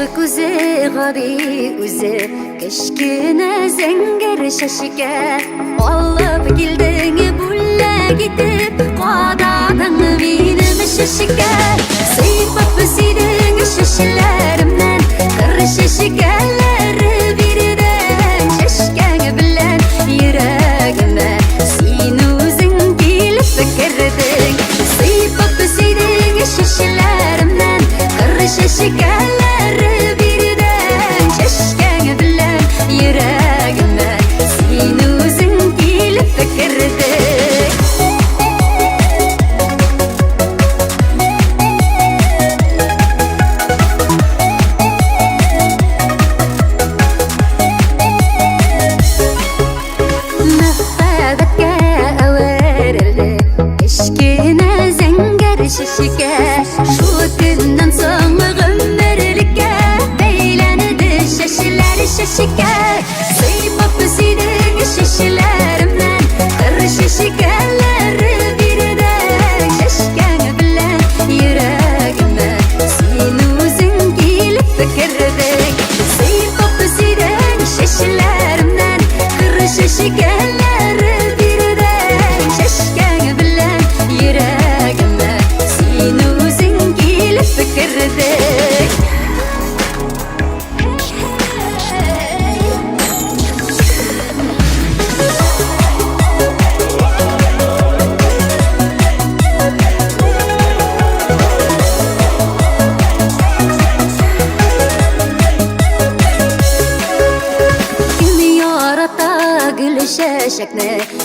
Güzel gadi güzel keşkine zengэр şaşıka alıp gildin bulla gidip qadadın benim şaşıka sıypıp sidin şaşılarımdan kır şaşıkaları birden şaşkan bilen yüreğime sen özün gelip fikirdin sıypıp sidin şaşılarımdan kır şaşıkaları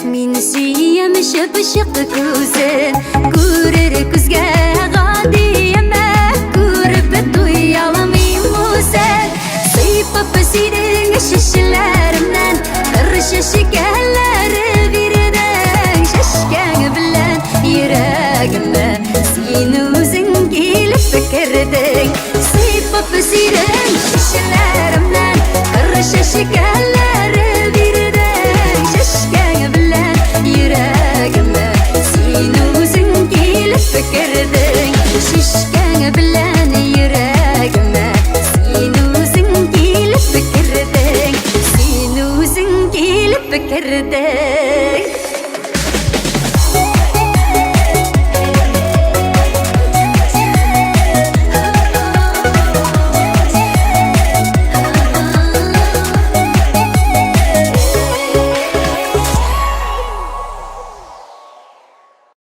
min siyem şıpşık kuzun Kurir kuzga gadiyeme Kurib duyalım imusen Sıypıp sidin şişlerimden Kır şişkeleri birden Şaşkan bilen yüreğime Sen özün gelip fikirdin Sıypıp sidin şişlerimden